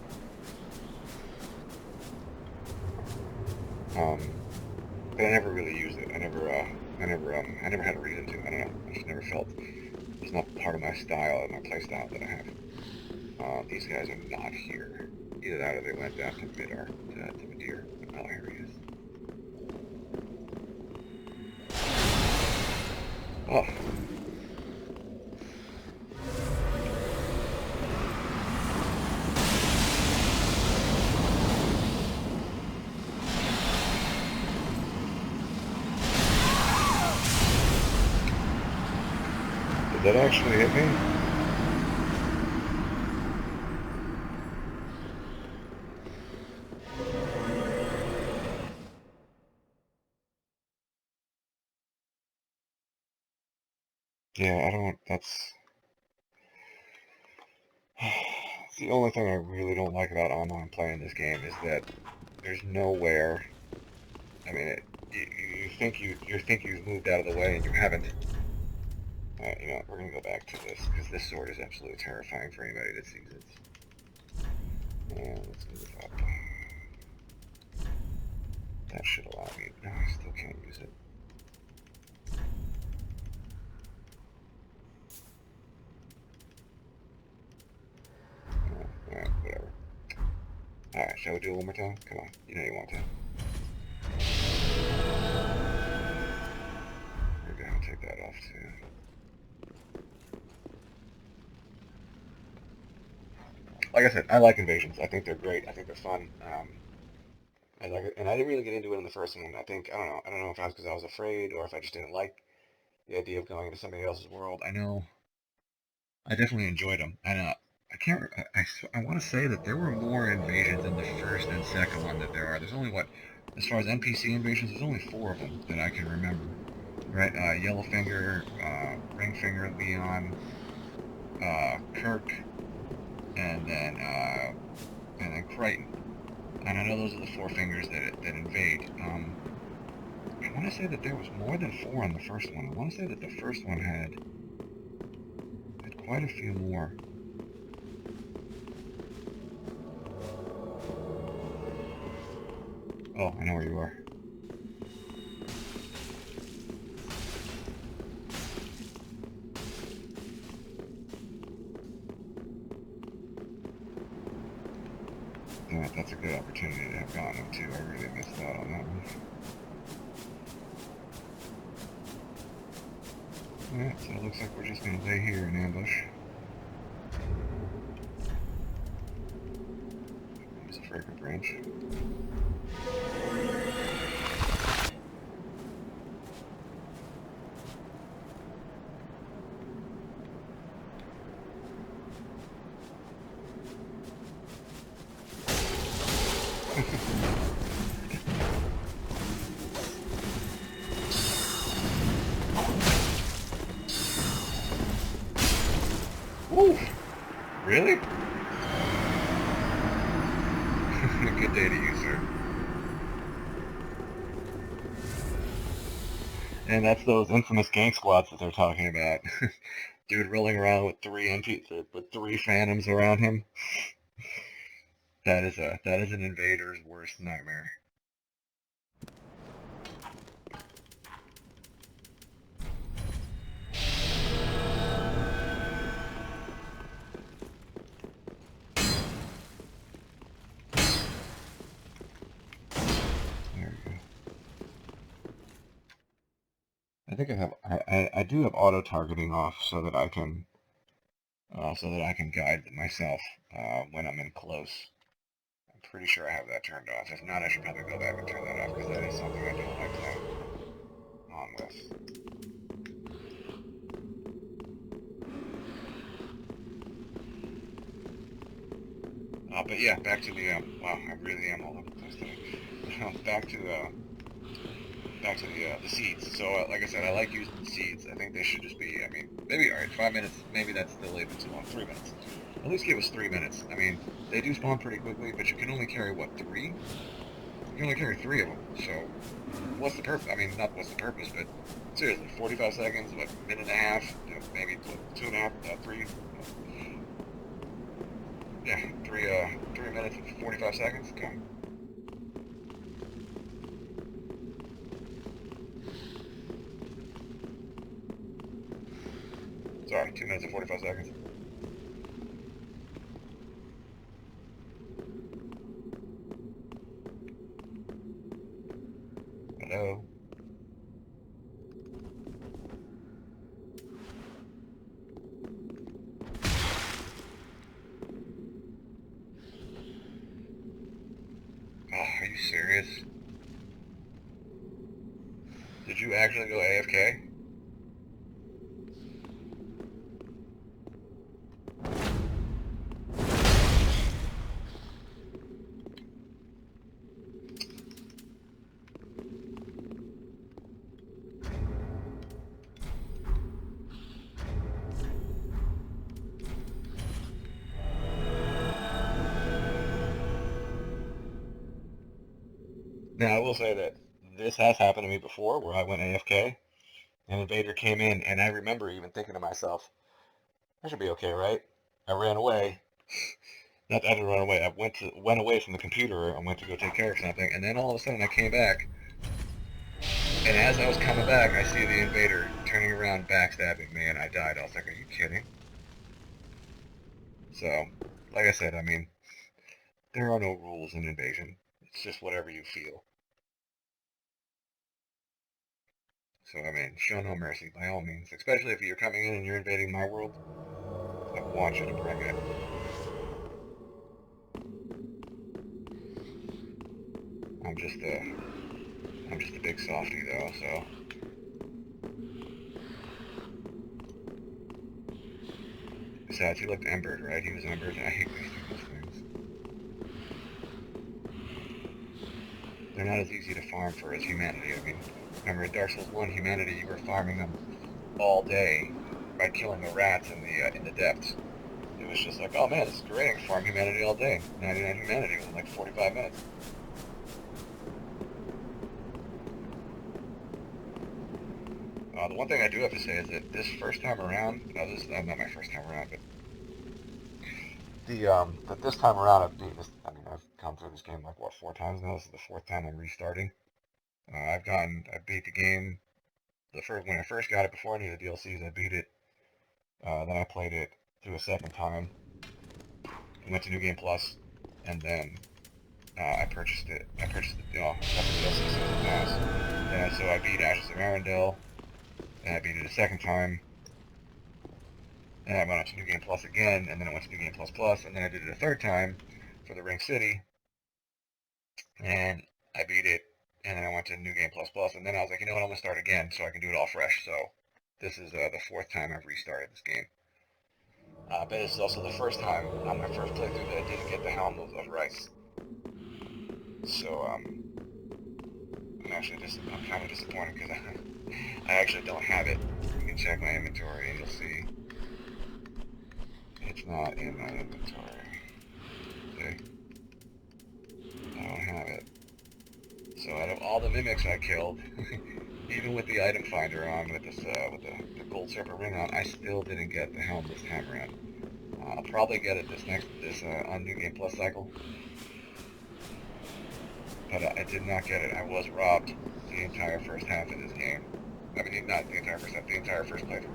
But I never really used it. I never had a reason to. I don't know. I just never felt it's not part of my style and my play style that I have. These guys are not here. Either that or they went down to Midar, to Midir. Oh, here he is. Oh. Did that actually hit me? Yeah, I don't. That's the only thing I really don't like about online playing this game is that there's nowhere. I mean, you think you've moved out of the way and you haven't. You know, we're gonna go back to this because this sword is absolutely terrifying for anybody that sees it. And let's move up. That should allow me. No, I still can't use it. Alright, whatever. Alright, shall we do it one more time? Come on, you know you want to. We're gonna take that off too. Like I said, I like invasions. I think they're great. I think they're fun. I like it, and I didn't really get into it in the first one. I think I don't know. I don't know if that was because I was afraid or if I just didn't like the idea of going into somebody else's world. I know I definitely enjoyed them, and I can't. I want to say that there were more invasions in the first and second one that there are. There's only what, as far as NPC invasions, there's only 4 of them that I can remember. Right? Yellowfinger, Ringfinger, Leon, Kirk, and then Crichton. And I know those are the 4 fingers that invade. I want to say that there was more than 4 on the first one. I want to say that the first one had quite a few more. Oh, I know where you are. Damn it, that's a good opportunity to have gotten them too. I really missed out on that one. Alright, so it looks like we're just going to lay here in ambush. Use a fragrant branch. Woo! Really? Good day to you, sir. And that's those infamous gang squads that they're talking about. Dude rolling around with 3 phantoms around him. That is an invader's worst nightmare. There we go. I think I do have auto targeting off so that I can guide myself when I'm in close. I'm pretty sure I have that turned off. If not, I should probably go back and turn that off because that is something I don't like playing on with. But yeah, back to the wow, I really am all over the place today. Back to the seeds. So like I said, I like using the seeds. I think they should just be. I mean, maybe all right, 5 minutes. Maybe that's still a bit too long. 3 minutes. At least give us 3 minutes. I mean, they do spawn pretty quickly, but you can only carry what 3? You can only carry 3 of them. So what's the purpose? I mean, not what's the purpose, but seriously, 45 seconds, what, minute and a half, maybe what, 2.5, 3. Yeah, 3 minutes and 45 seconds. Come. Sorry, 2 minutes and 45 seconds. Hello? Oh, are you serious? Did you actually go AFK? Now, I will say that this has happened to me before where I went AFK, and an invader came in, and I remember even thinking to myself, I should be okay, right? I ran away. Not that I didn't run away. I went away from the computer and went to go take care of something, and then all of a sudden I came back, and as I was coming back, I see the invader turning around, backstabbing me, and I died. I was like, are you kidding? So, like I said, I mean, there are no rules in invasion. It's just whatever you feel. So, I mean, show no mercy, by all means. Especially if you're coming in and you're invading my world, I want you to bring it. I'm just a big softy, though, so... Besides, he looked embered, right? He was embered. I hate wasting those things. They're not as easy to farm for as humanity. I mean, remember in Dark Souls 1, humanity, you were farming them all day by killing the rats in the depths. It was just like, oh man, this is great. I can farm humanity all day. 99 humanity within like 45 minutes. The one thing I do have to say is that this first time around, this is not my first time around, but but this time around I've beaten this. I mean, I've come through this game like what 4 times now. This is the 4th time I'm restarting. I beat the game when I first got it before any of the DLCs. I beat it. Then I played it through a second time. Went to New Game Plus, and then I purchased it. I purchased the DLC Season Pass. And so I beat Ashes of Arendelle. And I beat it a second time. And I went on to New Game Plus again, and then I went to New Game Plus Plus, and then I did it a third time for the Ring City. And I beat it, and then I went to New Game Plus Plus, and then I was like, you know what, I'm going to start again so I can do it all fresh. So this is the 4th time I've restarted this game. But this is also the first time on my first playthrough that I didn't get the Helm of Rice. So I'm kind of disappointed because I actually don't have it. You can check my inventory and you'll see it's not in my inventory. See? I don't have it. So out of all the mimics I killed, even with the item finder on, with the gold serpent ring on, I still didn't get the helm this time around. I'll probably get it on New Game Plus cycle. But I did not get it. I was robbed the entire first half of this game. I mean, not the entire first half, the entire first playthrough.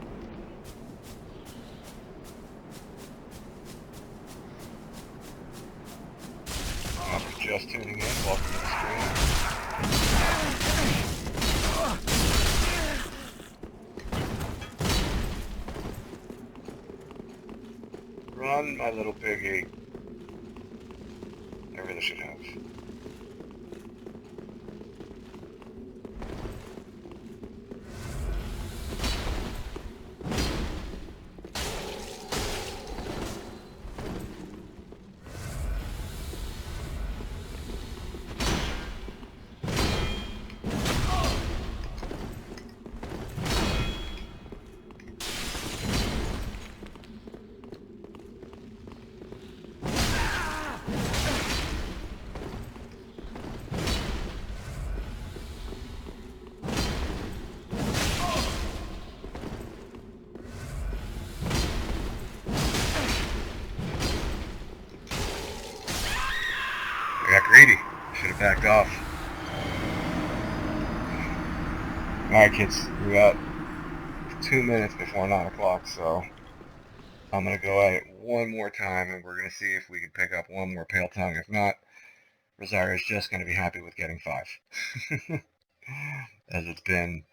If you're just tuning in, welcome to the stream. Run, my little piggy. I really should have. I got greedy. Should have backed off. Alright kids, we got 2 minutes before 9 o'clock, so I'm going to go at it one more time and we're going to see if we can pick up one more Pale Tongue. If not, Rosario's just going to be happy with getting 5. As it's been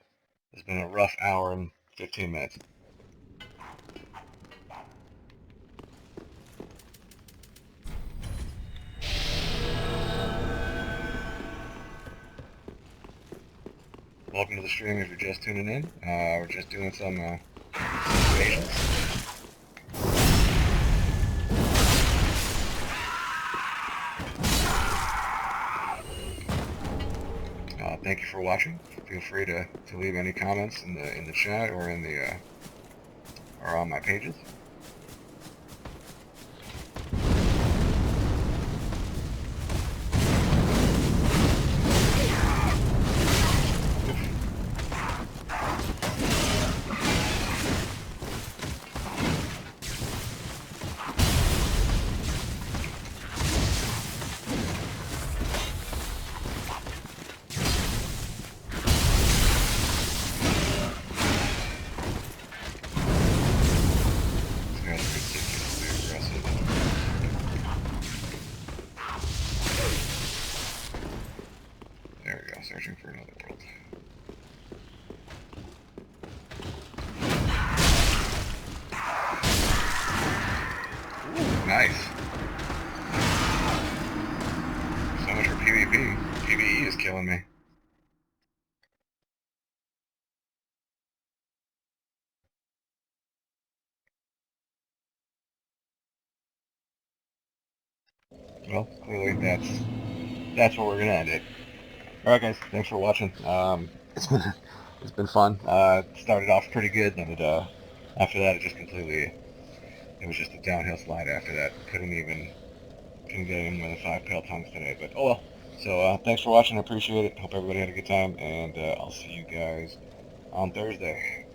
a rough hour and 15 minutes. Welcome to the stream if you're just tuning in. We're just doing some invasions. Thank you for watching. Feel free to leave any comments in the chat or or on my pages. killing me. Well, clearly that's where we're gonna end it. All right, guys. Thanks for watching. It's been fun. Started off pretty good, then after that it just completely it was just a downhill slide after that. Couldn't get any more than 5 pale tongues today, but oh well. So thanks for watching. I appreciate it. Hope everybody had a good time, and I'll see you guys on Thursday.